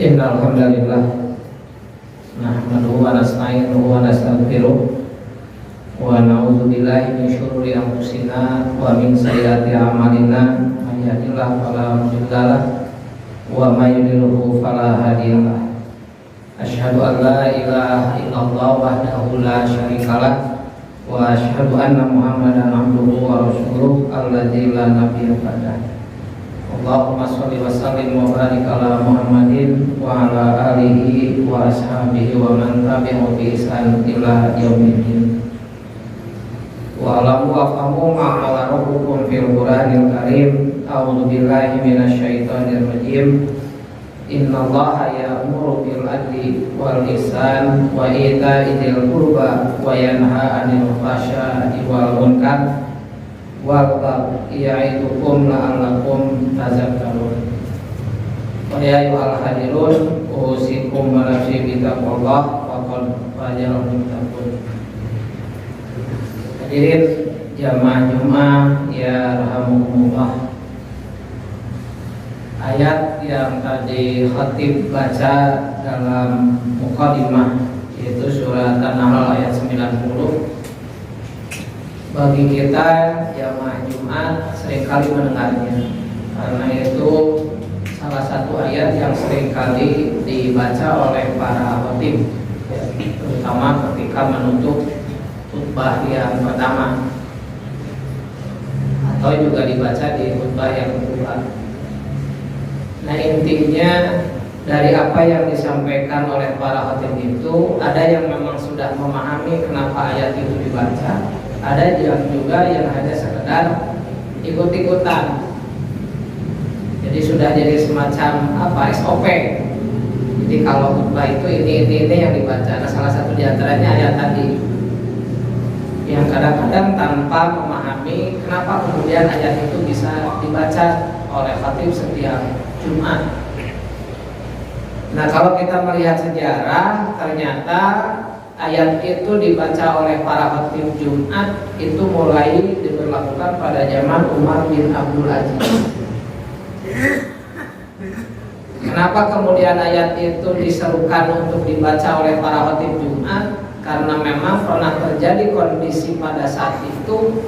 Innal hamdalillah nahmaduhu wa nasta'inuhu wa nastaghfiruh wa na'udzu billahi min syururi anfusina wa min sayyiati a'malina may yahdihillahu fala mudhillalah wa may yudhlilhu fala hadiyalah. Asyhadu an la ilaha illallah wahdahu la syarikalah wa asyhadu anna Muhammadan abduhu wa rasuluh alladzi la nabiyya ba'dahu. Allahumma sholli wa sallim wa barik ala Muhammadin wa ala alihi wa ashabihi wa man tabi'ahum bi ihsan ila yaumil wa alamu afhamu ma qala rabbukum fil Qur'anil Karim. A'udzu billahi minasyaitonir rajim. Innallaha ya'muru bil adli wal ihsan wa ita'i dzil qurba wa yanha 'anil fahsya'i wal munkar wal ya'idukum la'allakum tazakkarun. Wa ya ayyuhal hadirun usikum wa nafsi bi taqwallah wa qad fajal muttaqun. Hadirin jamaah Jumat ya rahamukumullah. Ayat yang tadi khatib baca dalam mukadimah yaitu surat An-Nahl ayat 90. Bagi kita jamaah Jumat seringkali mendengarnya, karena itu salah satu ayat yang seringkali dibaca oleh para khatib, terutama ketika menutup khutbah yang pertama atau juga dibaca di khutbah yang kedua. Nah, intinya dari apa yang disampaikan oleh para khatib itu, ada yang memang sudah memahami kenapa ayat itu dibaca, ada yang juga yang hanya sekedar ikut-ikutan. Jadi sudah jadi semacam SOP. Jadi kalau khutbah itu ini yang dibaca. Nah, salah satu diantaranya ayat tadi, yang kadang-kadang tanpa memahami kenapa kemudian ayat itu bisa dibaca oleh khatib setiap Jumat. Nah, kalau kita melihat sejarah, ternyata ayat itu dibaca oleh para khatib Jumat itu mulai diberlakukan pada zaman Umar bin Abdul Aziz. Kenapa kemudian ayat itu diserukan untuk dibaca oleh para khatib Jumat? Karena memang pernah terjadi kondisi pada saat itu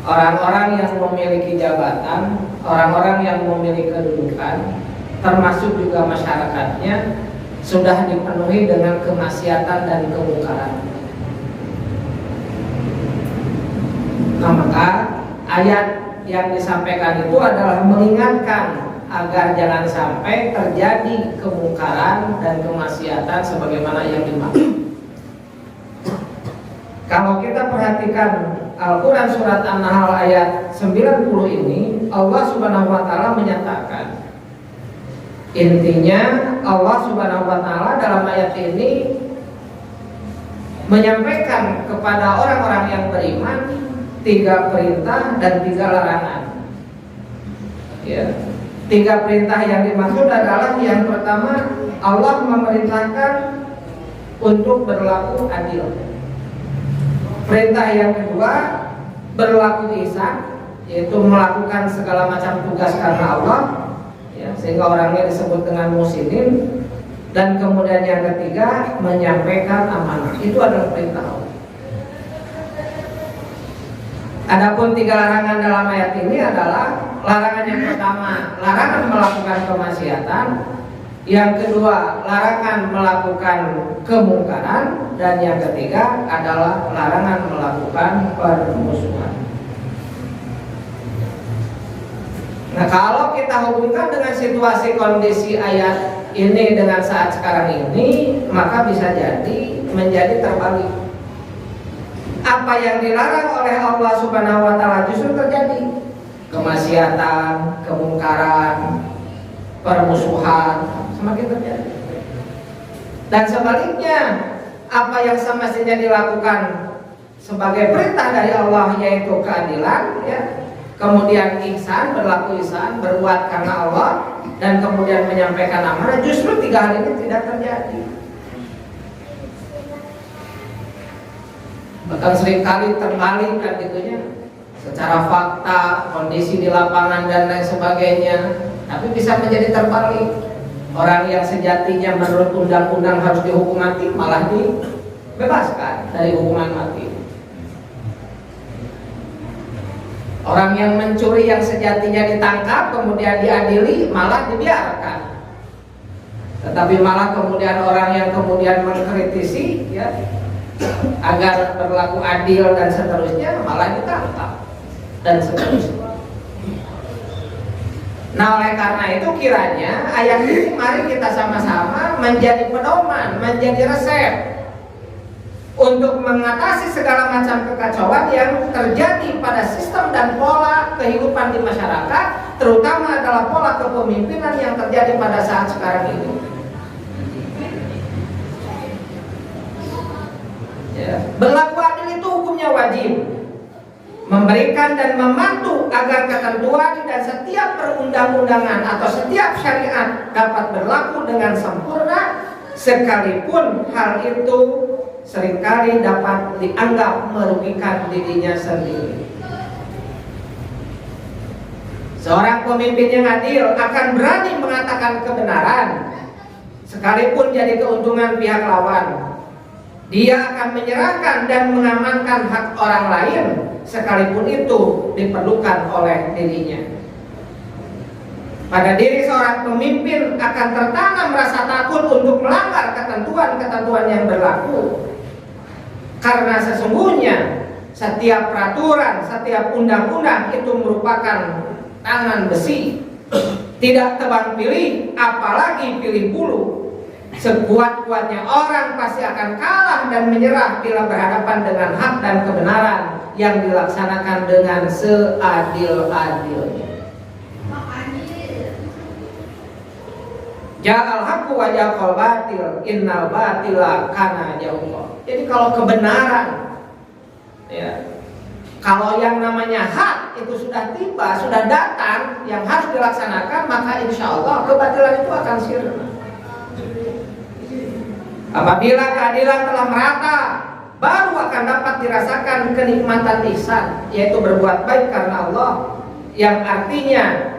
orang-orang yang memiliki jabatan, orang-orang yang memiliki kedudukan, termasuk juga masyarakatnya, sudah dipenuhi dengan kemaksiatan dan kemungkaran. Nah, maka ayat yang disampaikan itu adalah mengingatkan agar jangan sampai terjadi kemungkaran dan kemaksiatan sebagaimana yang dimaksud. Kalau kita perhatikan Al-Quran surat An-Nahl ayat 90 ini, Allah Subhanahu wa Ta'ala menyatakan, intinya Allah Subhanahu wa Ta'ala dalam ayat ini menyampaikan kepada orang-orang yang beriman 3 perintah dan 3 larangan. Ya, 3 perintah yang dimaksud adalah, yang pertama, Allah memerintahkan untuk berlaku adil. Perintah yang kedua, berlaku ihsan, yaitu melakukan segala macam tugas karena Allah, ya, sehingga orangnya disebut dengan muslimin. Dan kemudian yang ketiga, menyampaikan amanah. Itu adalah perintah Allah. Adapun 3 larangan dalam ayat ini adalah, larangan yang pertama, larangan melakukan kemaksiatan. Yang kedua, larangan melakukan kemungkaran. Dan yang ketiga adalah larangan melakukan permusuhan. Nah, kalau kita hubungkan dengan situasi kondisi ayat ini dengan saat sekarang ini, maka bisa jadi menjadi terbalik. Apa yang dilarang oleh Allah Subhanahu wa Ta'ala justru terjadi. Kemaksiatan, kemungkaran, permusuhan semakin terjadi. Dan sebaliknya, apa yang semestinya dilakukan sebagai perintah dari Allah, yaitu keadilan, ya, kemudian ihsan, berlaku ihsan, berbuat karena Allah, dan kemudian menyampaikan amanah, justru 3 hal ini tidak terjadi. Bahkan seringkali terbalik kan gitunya, secara fakta, kondisi di lapangan dan lain sebagainya. Tapi bisa menjadi terbalik. Orang yang sejatinya menurut undang-undang harus dihukum mati malah dibebaskan dari hukuman mati. Orang yang mencuri yang sejatinya ditangkap kemudian diadili malah dibiarkan. Tetapi malah kemudian orang yang kemudian mengkritisi ya agar berlaku adil dan seterusnya malah ditangkap dan seterusnya. Nah, oleh karena itu kiranya ayat ini mari kita sama-sama menjadi pedoman, menjadi resep untuk mengatasi segala macam kekacauan yang terjadi pada sistem dan pola kehidupan di masyarakat, terutama adalah pola kepemimpinan yang terjadi pada saat sekarang ini. Ya. Berlaku adil itu hukumnya wajib, memberikan dan membantu agar ketentuan dan setiap perundang-undangan atau setiap syariat dapat berlaku dengan sempurna, sekalipun hal itu seringkali dapat dianggap merugikan dirinya sendiri. Seorang pemimpin yang adil akan berani mengatakan kebenaran sekalipun jadi keuntungan pihak lawan. Dia akan menyerahkan dan mengamankan hak orang lain sekalipun itu diperlukan oleh dirinya. Pada diri seorang pemimpin akan tertanam rasa takut untuk melanggar ketentuan-ketentuan yang berlaku. Karena sesungguhnya setiap peraturan, setiap undang-undang itu merupakan tangan besi, tidak tebang pilih, apalagi pilih bulu. Sekuat-kuatnya orang pasti akan kalah dan menyerah bila berhadapan dengan hak dan kebenaran yang dilaksanakan dengan seadil-adilnya. Ja'al haqqu wa ja'al batil, innal batila kana jauqa. Jadi kalau kebenaran, ya, kalau yang namanya hak itu sudah tiba, sudah datang, yang harus dilaksanakan, maka insya Allah kebatilan itu akan sirna. Apabila keadilan telah merata, baru akan dapat dirasakan kenikmatan ihsan, yaitu berbuat baik karena Allah, yang artinya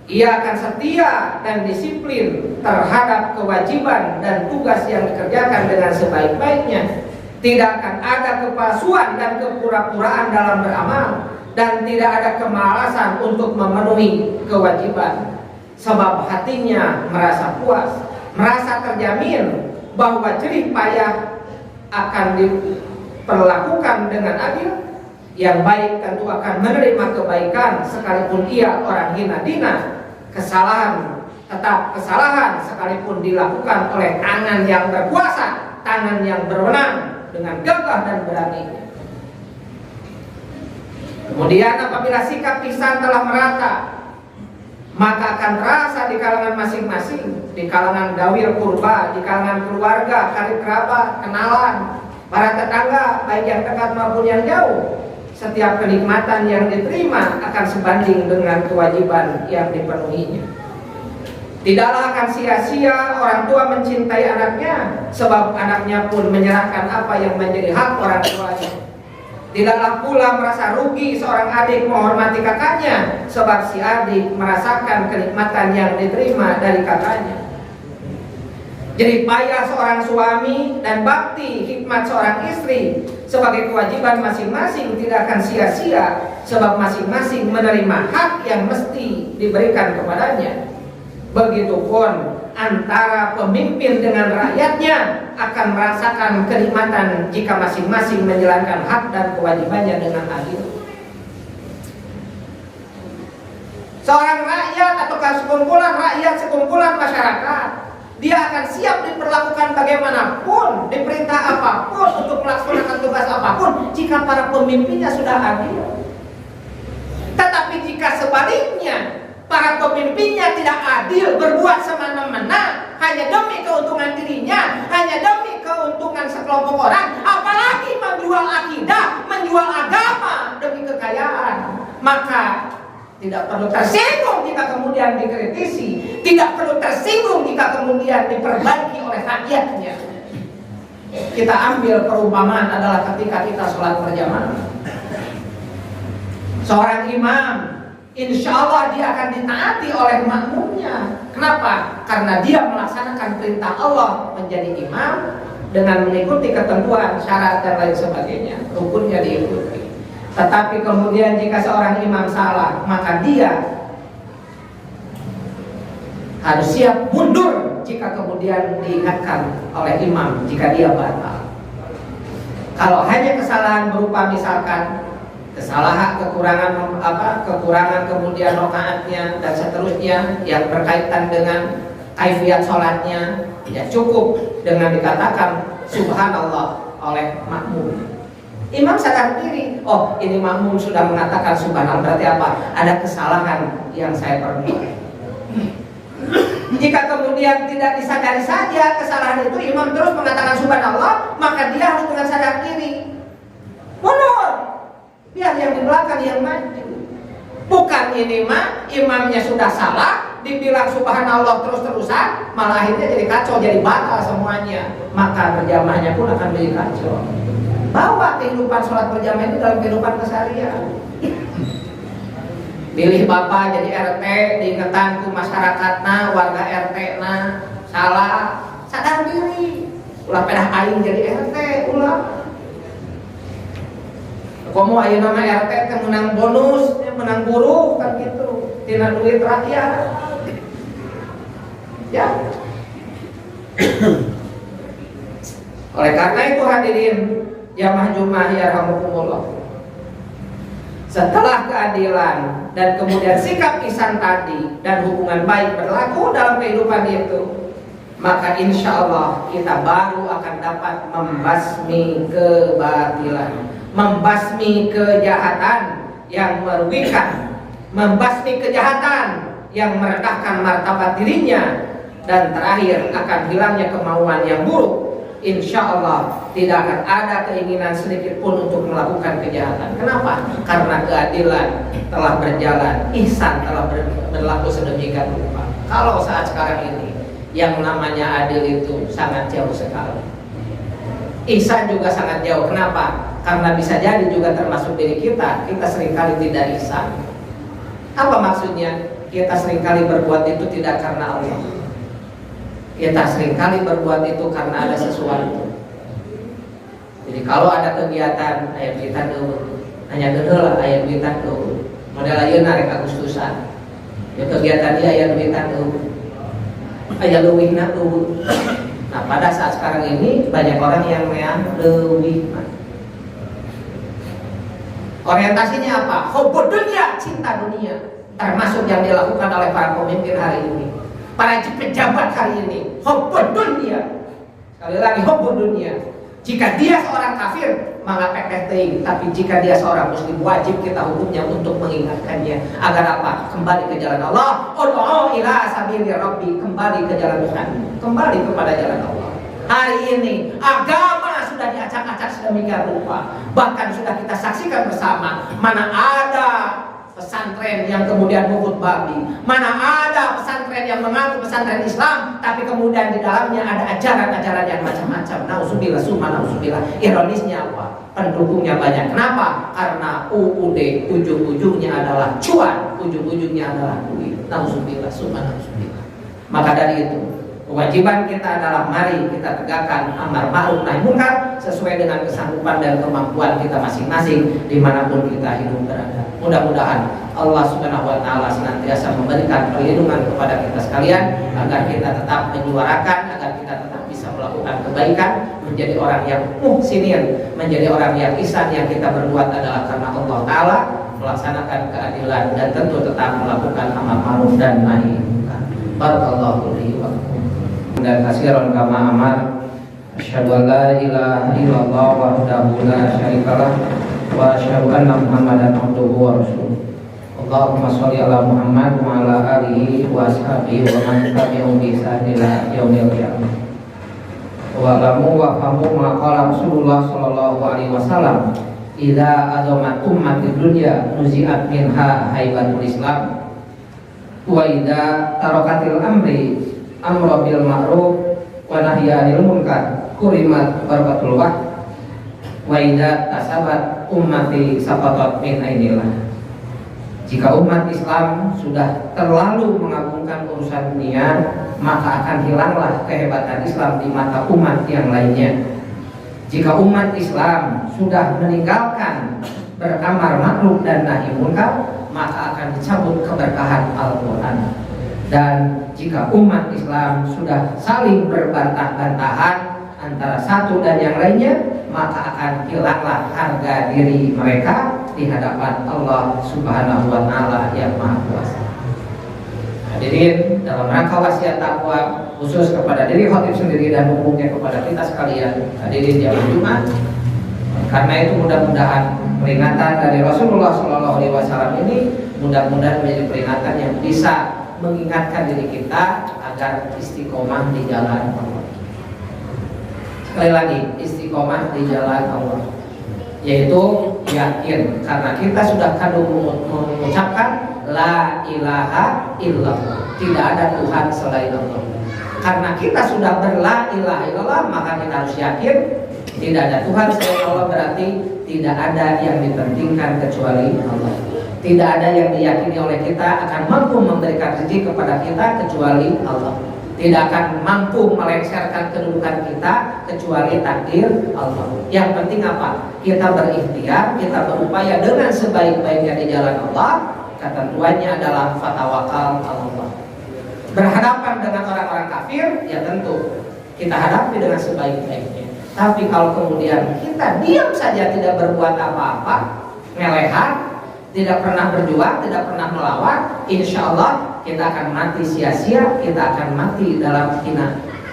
ia akan setia dan disiplin terhadap kewajiban dan tugas yang dikerjakan dengan sebaik-baiknya. Tidak akan ada kepalsuan dan kepura-puraan dalam beramal, dan tidak ada kemalasan untuk memenuhi kewajiban. Sebab hatinya merasa puas, merasa terjamin bahwa jerih payah akan diperlakukan dengan adil. Yang baik tentu akan menerima kebaikan sekalipun ia orang hina dina. Kesalahan tetap kesalahan sekalipun dilakukan oleh tangan yang berkuasa, tangan yang berwenang dengan gagah dan berani. Kemudian apabila sikap ihsan telah merata, maka akan terasa di kalangan masing-masing, di kalangan dawil kurba, di kalangan keluarga, karib kerabat, kenalan, para tetangga, baik yang dekat maupun yang jauh. Setiap kenikmatan yang diterima akan sebanding dengan kewajiban yang dipenuhinya. Tidaklah akan sia-sia orang tua mencintai anaknya, sebab anaknya pun menyerahkan apa yang menjadi hak orang tuanya. Tidaklah pula merasa rugi seorang adik menghormati kakaknya, sebab si adik merasakan kenikmatan yang diterima dari kakaknya. Jerih payah seorang suami dan bakti hikmat seorang istri sebagai kewajiban masing-masing tidak akan sia-sia, sebab masing-masing menerima hak yang mesti diberikan kepadanya. Begitupun antara pemimpin dengan rakyatnya akan merasakan kenikmatan jika masing-masing menjalankan hak dan kewajibannya dengan adil. Seorang rakyat atau sekumpulan rakyat, sekumpulan masyarakat, dia akan siap diperlakukan bagaimanapun, diperintah apapun untuk melaksanakan tugas apapun jika para pemimpinnya sudah adil. Tetapi jika sebaliknya para pemimpinnya tidak adil, berbuat semena-mena hanya demi keuntungan dirinya, hanya demi keuntungan sekelompok orang, apalagi menjual akidah, menjual agama demi kekayaan, maka tidak perlu tersinggung jika kemudian dikritisi, tidak perlu tersinggung jika kemudian diperbaiki oleh rakyatnya. Kita ambil perumpamaan adalah ketika kita sholat berjamaah. Seorang imam insya Allah dia akan ditaati oleh makmumnya. Kenapa? Karena dia melaksanakan perintah Allah menjadi imam dengan mengikuti ketentuan, syarat dan lain sebagainya, rukunnya diikuti. Tetapi kemudian jika seorang imam salah, maka dia harus siap mundur jika kemudian diingatkan oleh imam jika dia batal. Kalau hanya kesalahan berupa misalkan kesalahan, kekurangan kemudian rakaatnya dan seterusnya yang berkaitan dengan kaifiat sholatnya, ya cukup dengan dikatakan subhanallah oleh makmum. Imam sadar diri, oh ini makmum sudah mengatakan subhanallah, berarti apa? Ada kesalahan yang saya perbuat. Jika kemudian tidak disadari saja kesalahan itu, imam terus mengatakan subhanallah, maka dia harus dengan sadar diri mundur, biar yang di belakang yang maju. Bukan ini mah imamnya sudah salah, dibilang subhanallah terus-terusan, malah akhirnya jadi kacau, jadi batal semuanya. Maka berjamaahnya pun akan menjadi kacau. Bawa kehidupan sholat berjamaah itu dalam kehidupan keseharian. Pilih bapak jadi RT, diingetan ku masyarakatna, warga RT na salah, sadar diri. Ulah pedah aing jadi RT, ulah. Komo ayeuna nama RT teh menang bonus, menang buruh kan gitu. Tina duit rakyat. Ya. Oleh karena itu hadirin jamaah Jumat yarhamukumullah. Setelah keadilan dan kemudian sikap ihsan tadi dan hubungan baik berlaku dalam kehidupan itu, maka insya Allah kita baru akan dapat membasmi kebatilan, membasmi kejahatan yang merugikan, membasmi kejahatan yang merendahkan martabat dirinya, dan terakhir akan hilangnya kemauan yang buruk. Insya Allah tidak akan ada keinginan sedikit pun untuk melakukan kejahatan. Kenapa? Karena keadilan telah berjalan, ihsan telah berlaku sedemikian rupa. Kalau saat sekarang ini yang namanya adil itu sangat jauh sekali, ihsan juga sangat jauh. Kenapa? Karena bisa jadi juga termasuk diri kita seringkali tidak ihsan. Apa maksudnya? Kita seringkali berbuat itu tidak karena Allah, kita seringkali berbuat itu karena ada sesuatu. Jadi kalau ada kegiatan ayat kita tuh hanya gedel ayat kita tuh model aja narik Agustusan ya, kegiatan dia ayat kita tuh ayat leuwihna tuh. Nah pada saat sekarang ini banyak orang yang meang leuwih. Orientasinya apa? Hobi dunia, cinta dunia, termasuk yang dilakukan oleh para pemimpin hari ini, para pejabat hari ini. Hubbud dunia, sekali lagi hubbud dunia. Jika dia seorang kafir maka pekeh teuing, tapi jika dia seorang muslim wajib kita hukumnya untuk mengingatkannya agar apa? Kembali ke jalan Allah. Ud'u ila sabili rabbi, kembali ke jalan Tuhan, kembali kepada jalan Allah. Hari ini agama sudah diacak-acak sedemikian rupa, bahkan sudah kita saksikan bersama. Mana ada pesantren yang kemudian mungut babi, mana ada pesantren yang mengaku pesantren Islam tapi kemudian di dalamnya ada ajaran-ajaran yang macam-macam. Nauzubillah, summa nauzubillah. Ironisnya apa? Pendukungnya banyak. Kenapa? Karena UUD ujung-ujungnya adalah cuan, ujung-ujungnya adalah duit. Nauzubillah, summa nauzubillah. Maka dari itu kewajiban kita adalah mari kita tegakkan amar ma'ruf nahi munkar sesuai dengan kesanggupan dan kemampuan kita masing-masing dimanapun kita hidup berada. Mudah-mudahan Allah Subhanahu wa Ta'ala senantiasa memberikan perlindungan kepada kita sekalian agar kita tetap menyuarakan, agar kita tetap bisa melakukan kebaikan, menjadi orang yang muhsinin, menjadi orang yang ihsan. Yang kita berbuat adalah karena Allah Ta'ala, melaksanakan keadilan dan tentu tetap melakukan amar ma'ruf dan nahi munkar. Barakallahu li wa lakum. Dan kasiran kama amar asyhadu an la ilaha illallah wahdahu la syarikalah wa asyhadu anna Muhammadan abduhu wa rasuluh. Allahumma sholli ala Muhammad wa ala alihi wa ashabihi wa man tabi'ahum bi ihsan ila yaumil qiyamah. Wa lamu wa famu ma qala Rasulullah sallallahu alaihi wasallam, idza azamat ummatid dunya nuzi'at minha haibatul Islam wa idza tarakatil amri amro bil ma'ruf wa nahya 'anil munkar kurimat barakatul waqt wa idza tasabat ummati saqatat min ainillah. Jika umat Islam sudah terlalu mengagungkan urusan dunia, maka akan hilanglah kehebatan Islam di mata umat yang lainnya. Jika umat Islam sudah meninggalkan beramar ma'ruf dan nahi munkar, maka akan dicabut keberkahan Al-Quran. Dan jika umat Islam sudah saling berbantah-bantahan antara satu dan yang lainnya, maka akan hilanglah harga diri mereka di hadapan Allah Subhanahu wa Ta'ala yang Maha Kuasa. Hadirin, dalam rangka wasiat takwa khusus kepada diri khatib sendiri dan umumnya kepada kita sekalian, hadirin jamaah Jumat. Karena itu mudah-mudahan peringatan dari Rasulullah SAW ini mudah-mudahan menjadi peringatan yang bisa mengingatkan diri kita agar istiqomah di jalan Allah. Sekali lagi, istiqomah di jalan Allah, yaitu yakin karena kita sudah kadung mengucapkan la ilaha illallah, tidak ada Tuhan selain Allah. Karena kita sudah berla ilaha illallah, maka kita harus yakin tidak ada Tuhan selain Allah, berarti tidak ada yang dipentingkan kecuali Allah. Tidak ada yang diyakini oleh kita akan mampu memberikan rezeki kepada kita kecuali Allah. Tidak akan mampu melengsarkan kedudukan kita kecuali takdir Allah. Yang penting apa? Kita berikhtiar, kita berupaya dengan sebaik-baiknya di jalan Allah. Ketentuannya adalah fatawakal Allah. Berhadapan dengan orang-orang kafir, ya tentu kita hadapi dengan sebaik-baiknya. Tapi kalau kemudian kita diam saja, tidak berbuat apa-apa, ngelehan, tidak pernah berjuang, tidak pernah melawan, insya Allah kita akan mati sia-sia, kita akan mati dalam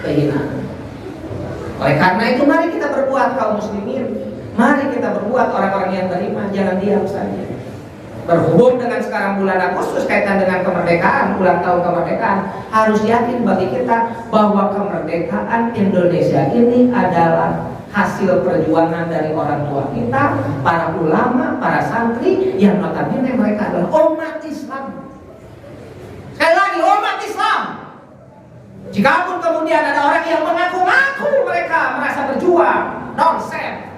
kehinaan. Oleh karena itu mari kita berbuat kaum muslimin, mari kita berbuat orang-orang yang beriman, jangan diam saja. Berhubung dengan sekarang bulan Agustus kaitan dengan kemerdekaan, ulang tahun kemerdekaan, harus yakin bagi kita bahwa kemerdekaan Indonesia ini adalah hasil perjuangan dari orang tua kita, para ulama, para santri yang notabene mereka adalah umat Islam. Sekali lagi, umat Islam. Jikapun kemudian ada orang yang mengaku-ngaku mereka merasa berjuang, nonsen.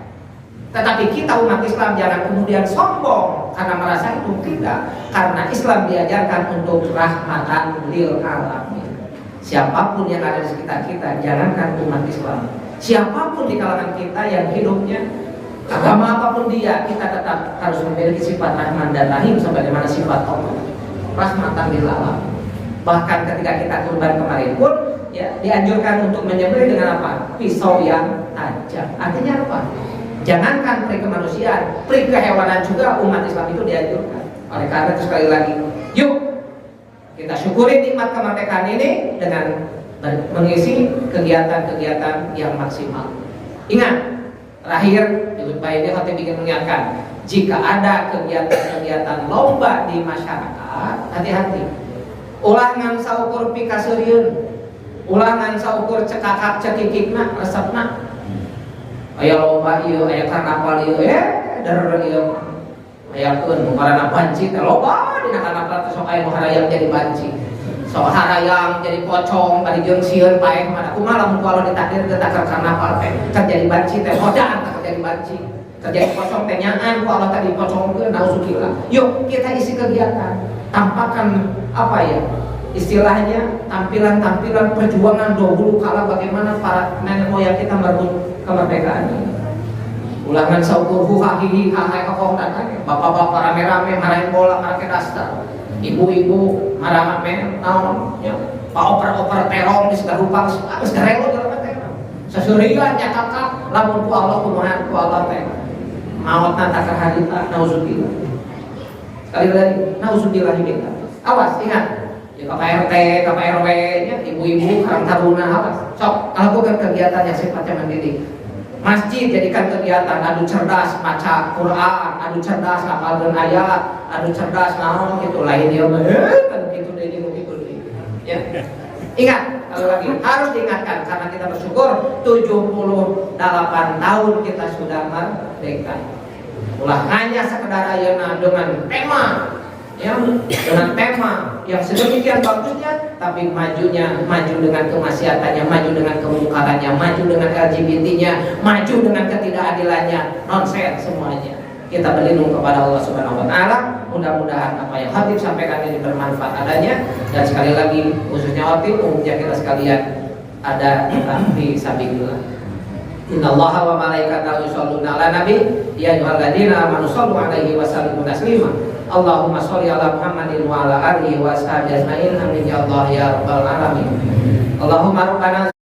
Tetapi kita umat Islam jangan kemudian sombong karena merasa itu, tidak. Karena Islam diajarkan untuk rahmatan lil alamin. Siapapun yang ada di sekitar kita, jangankan umat Islam, siapapun di kalangan kita yang hidupnya agama apapun dia, kita tetap harus memiliki sifat rahman dan rahim sebagaimana sifat Allah, rahmatan lil alamin. Bahkan ketika kita kurban kemarin pun ya dianjurkan untuk menyembelih dengan apa? Pisau yang tajam. Artinya apa? Jangankan peri kemanusiaan, peri kehewanan juga umat Islam itu dianjurkan. Oleh karena itu sekali lagi, yuk kita syukuri nikmat kemerdekaan ini dengan mengisi kegiatan-kegiatan yang maksimal. Ingat, terakhir Pak ini Khatib ingin mengingatkan, jika ada kegiatan-kegiatan lomba di masyarakat, hati-hati. Ulangan saukur pikasuriun, ulangan saukur cekakak cekikikna resepna. Aya lomba ieu, aya karnaval ieu, der ieu. Aya keun karana banci teh loba dina karnaval teh sok aya nu harayang jadi banci. Sok harayang jadi pocong bari jeung sieun paeh mana kumaha lamun kalau ditakdir teh tak karnaval teh kan jadi banci teh modal tak jadi banci. Terjadi pocong teh nyaan ku Allah tadi pocongkeun nauzubillah. Yuk kita isi kegiatan. Tampakkan apa ya? Istilahnya tampilan-tampilan perjuangan dahulu kala bagaimana para nenek moyang kita merebut kemerdekaan ini. Ulangan saukur huhahihi hahai kokong dan bapak-bapak rame-rame marahin bola marake dasar, ibu-ibu marame naon ya pak oper-oper terong di segala rupa segala relo dalam terong sesurian nyakakak lamun ku Allah kumaha ku Allah teh maut nata kaharita nauzubillah. Sekali lagi nauzubillah kita. Awas ingat KPRT, KPRW, ya, ibu-ibu, karang taruna, awas. Sok, lakukan kegiatan yang sifatnya mendidik. Masjid jadikan kegiatan adu cerdas baca Quran, adu cerdas hafalkeun ayat, adu cerdas naon gitu lain dia kan gitu deui gitu deui. Ya. Ingat, kalau lagi harus diingatkan karena kita bersyukur 78 tahun kita sudah merdeka. Ulah hanya sekedar ayeuna dengan tema dengan tema yang sedemikian bagusnya, tapi maju dengan kemaksiatannya, maju dengan kemungkarannya, maju dengan LGBT-nya, maju dengan ketidakadilannya, nonsen semuanya. Kita berlindung kepada Allah Subhanahu wa Ta'ala. mudah-mudahan apa yang khatib sampaikan ini bermanfaat adanya, dan sekali lagi khususnya khatib umumnya kita sekalian ada di sabilillah. Innallaha wa malaikatahu yusholluna 'alan nabi ya ayyuhalladzina amanu shollu 'alaihi wa sallimu taslima. Allahumma sholli ala Muhammadin wa ala alihi wa sahbihi ajmain. Amin ya Allah ya rabbal alamin. Allahumma rabbana